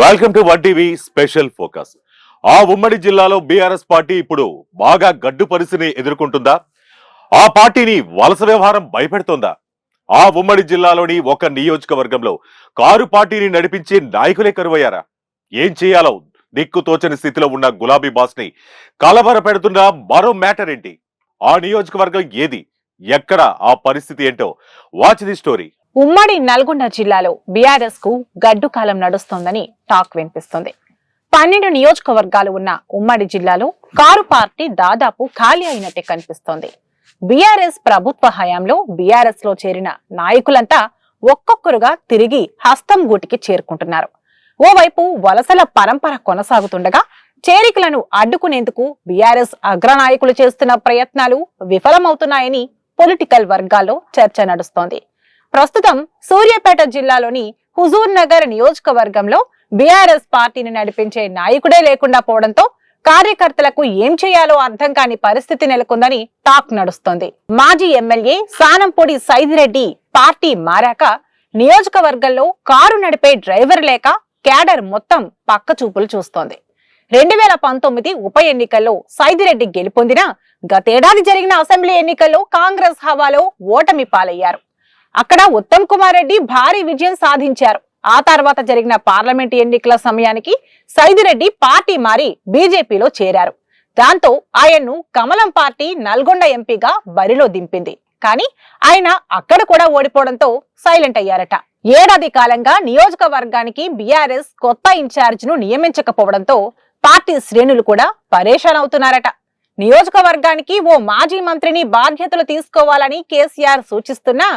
Welcome to one TV special focus. ఆ ఉమ్మడి జిల్లాలో బీఆర్ఎస్ పార్టీ ఇప్పుడు బాగా గడ్డు పరిస్థితిని ఎదుర్కొంటుందా? ఆ పార్టీని వలస వ్యవహారం భయపెడుతోందా? ఆ ఉమ్మడి జిల్లాలోని ఒక నియోజకవర్గంలో కారు పార్టీని నడిపించే నాయకులే కరువయ్యారా? ఏం చేయాలో దిక్కు తోచని స్థితిలో ఉన్న గులాబీ బాస్ ని కలవర పెడుతున్న మరో మ్యాటర్ ఏంటి? ఆ నియోజకవర్గం ఏది? ఎక్కడ ఆ పరిస్థితి ఏంటో వాచ్ ది స్టోరీ. ఉమ్మడి నల్గొండ జిల్లాలో బీఆర్ఎస్ కు గడ్డు కాలం నడుస్తోందని టాక్ వినిపిస్తుంది. 12 నియోజకవర్గాలు ఉన్న ఉమ్మడి జిల్లాలో కారు పార్టీ దాదాపు ఖాళీ అయినట్టే కనిపిస్తోంది. బీఆర్ఎస్ ప్రభుత్వ హయాంలో బీఆర్ఎస్ లో చేరిన నాయకులంతా ఒక్కొక్కరుగా తిరిగి హస్తం గూటికి చేరుకుంటున్నారు. ఓవైపు వలసల పరంపర కొనసాగుతుండగా చేరికలను అడ్డుకునేందుకు బీఆర్ఎస్ అగ్రనాయకులు చేస్తున్న ప్రయత్నాలు విఫలమవుతున్నాయని పొలిటికల్ వర్గాల్లో చర్చ నడుస్తోంది. ప్రస్తుతం సూర్యాపేట జిల్లాలోని హుజూర్ నగర్ నియోజకవర్గంలో బీఆర్ఎస్ పార్టీని నడిపించే నాయకుడే లేకుండా పోవడంతో కార్యకర్తలకు ఏం చేయాలో అర్థం కాని పరిస్థితి నెలకొందని టాక్ నడుస్తోంది. మాజీ ఎమ్మెల్యే సానంపూడి సైదిరెడ్డి పార్టీ మారాక నియోజకవర్గంలో కారు నడిపే డ్రైవర్ లేక క్యాడర్ మొత్తం పక్క చూపులు చూస్తోంది. 2019 ఉప ఎన్నికల్లో సైదిరెడ్డి గెలుపొందినా గతేడాది జరిగిన అసెంబ్లీ ఎన్నికల్లో కాంగ్రెస్ హవాలో ఓటమి పాలయ్యారు. అక్కడ ఉత్తమ్ కుమార్ రెడ్డి భారీ విజయం సాధించారు. ఆ తర్వాత జరిగిన పార్లమెంటు ఎన్నికల సమయానికి సైదిరెడ్డి పార్టీ మారి బీజేపీలో చేరారు. దాంతో ఆయన్ను కమలం పార్టీ నల్గొండ ఎంపీగా బరిలో దింపింది. కానీ ఆయన అక్కడ కూడా ఓడిపోవడంతో సైలెంట్ అయ్యారట. ఏడాది కాలంగా నియోజకవర్గానికి బీఆర్ఎస్ కొత్త ఇన్ఛార్జ్ ను నియమించకపోవడంతో పార్టీ శ్రేణులు కూడా పరేషాన్ అవుతున్నారట. నియోజకవర్గానికి ఓ మాజీ మంత్రిని బాధ్యతలు తీసుకోవాలని కేసీఆర్ సూచిస్తున్నా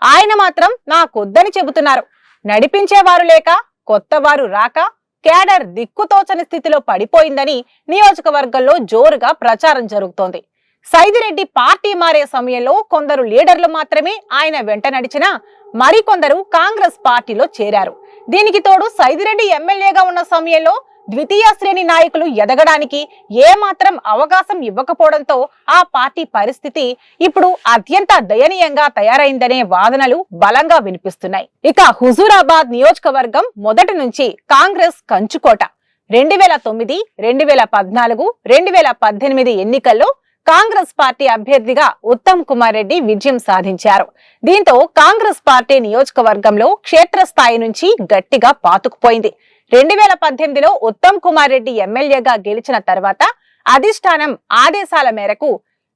ఆయన మాత్రం నాకొద్దని చెబుతున్నారు. నడిపించేవారు లేక కొత్తవారు రాక క్యాడర్ దిక్కుతోచని స్థితిలో పడిపోయిందని నియోజకవర్గంలో జోరుగా ప్రచారం జరుగుతోంది. సైదిరెడ్డి పార్టీ మారే సమయంలో కొందరు లీడర్లు మాత్రమే ఆయన వెంట నడిచినా మరికొందరు కాంగ్రెస్ పార్టీలో చేరారు. దీనికి తోడు సైదిరెడ్డి ఎమ్మెల్యేగా ఉన్న సమయంలో ద్వితీయ శ్రేణి నాయకులు ఎదగడానికి ఏమాత్రం అవకాశం ఇవ్వకపోవడంతో ఆ పార్టీ పరిస్థితి ఇప్పుడు అత్యంత దయనీయంగా తయారైందనే వాదనలు బలంగా వినిపిస్తున్నాయి. ఇక హుజూరాబాద్ నియోజకవర్గం మొదటి నుంచి కాంగ్రెస్ కంచుకోట. 2009, 2014, 2018 ఎన్నికల్లో కాంగ్రెస్ పార్టీ అభ్యర్థిగా ఉత్తమ్ కుమార్ రెడ్డి విజయం సాధించారు. దీంతో కాంగ్రెస్ పార్టీ నియోజకవర్గంలో క్షేత్రస్థాయి నుంచి గట్టిగా పాతుకుపోయింది. 2018లో ఉత్తమ్ కుమార్ రెడ్డి ఎమ్మెల్యేగా గెలిచిన తర్వాత అధిష్టానం ఆదేశాల మేరకు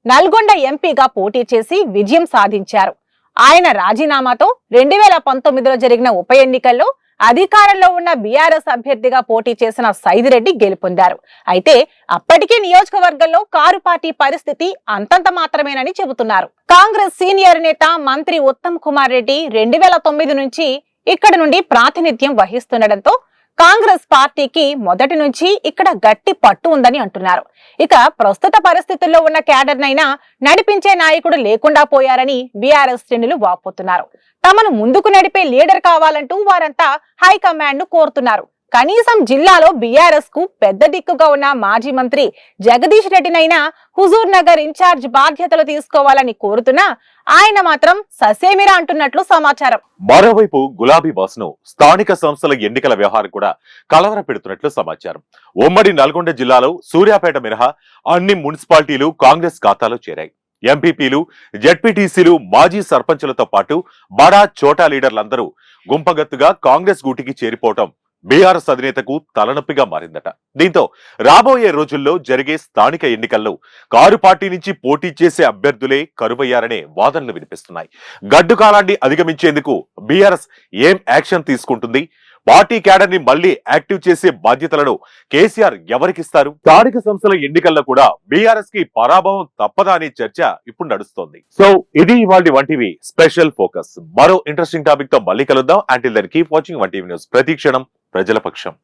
నల్గొండ ఎంపీగా పోటీ చేసి విజయం సాధించారు. ఆయన రాజీనామాతో 2019లో జరిగిన ఉప ఎన్నికల్లో అధికారంలో ఉన్న బీఆర్ఎస్ అభ్యర్థిగా పోటీ చేసిన సైదిరెడ్డి గెలుపొందారు. అయితే అప్పటికీ నియోజకవర్గంలో కారు పార్టీ పరిస్థితి అంతంత మాత్రమేనని చెబుతున్నారు. కాంగ్రెస్ సీనియర్ నేత మంత్రి ఉత్తమ్ కుమార్ రెడ్డి 2009 నుంచి ఇక్కడ నుండి ప్రాతినిధ్యం వహిస్తుండటంతో కాంగ్రెస్ పార్టీకి మొదటి నుంచి ఇక్కడ గట్టి పట్టు ఉందని అంటున్నారు. ఇక ప్రస్తుత పరిస్థితుల్లో ఉన్న క్యాడర్ నైనా నడిపించే నాయకుడు లేకుండా పోయారని బీఆర్ఎస్ శ్రేణులు వాపోతున్నారు. తమను ముందుకు నడిపే లీడర్ కావాలంటూ వారంతా హైకమాండ్ ను కోరుతున్నారు. కనీసం జిల్లాలో బీఆర్ఎస్ కు పెద్ద దిక్కుగా ఉన్న మాజీ మంత్రి జగదీష్ రెడ్డినైనా హుజూర్ నగర్ ఇన్ఛార్జ్ బాధ్యతలు తీసుకోవాలని కోరుతున్నా ఆయన మాత్రం ససేమిరా అంటున్నట్లు సమాచారం. మరోవైపు గులాబీ బాస్ ను స్థానిక సంస్థల ఎన్నికల వ్యవహారం కూడా కలవర పెడుతున్నట్లు సమాచారం. ఉమ్మడి నల్గొండ జిల్లాలో సూర్యాపేట మినహా అన్ని మున్సిపాలిటీలు కాంగ్రెస్ ఖాతాలో చేరాయి. ఎంపీపీలు, జెడ్పీటీసీలు, మాజీ సర్పంచులతో పాటు బడా చోటా లీడర్లందరూ గుంపగత్తుగా కాంగ్రెస్ గూటికి చేరిపోవటం బీఆర్ఎస్ అధినేతకు తలనొప్పిగా మారిందట. దీంతో రాబోయే రోజుల్లో జరిగే స్థానిక ఎన్నికల్లో కారు పార్టీ నుంచి పోటీ చేసే అభ్యర్థులే కరువయ్యారనే వాదనలు వినిపిస్తున్నాయి. గడ్డు కాలాన్ని అధిగమించేందుకు బీఆర్ఎస్ ఏం యాక్షన్ తీసుకుంటుంది? పార్టీ క్యాడర్ ని మళ్లీ యాక్టివ్ చేసే బాధ్యతలను కేసీఆర్ ఎవరికిస్తారు? స్థానిక సంస్థల ఎన్నికల్లో కూడా బీఆర్ఎస్ కి పరాభవం తప్పదా అనే చర్చ ఇప్పుడు నడుస్తోంది. సో ఇది ఇవాల్టి వన్ టీవీ స్పెషల్ ఫోకస్. మరో ఇంట్రెస్టింగ్ టాపిక్ తో మళ్ళీ కలుద్దాం. Until then keep watching one TV news. ప్రతి క్షణం ప్రజల పక్షం.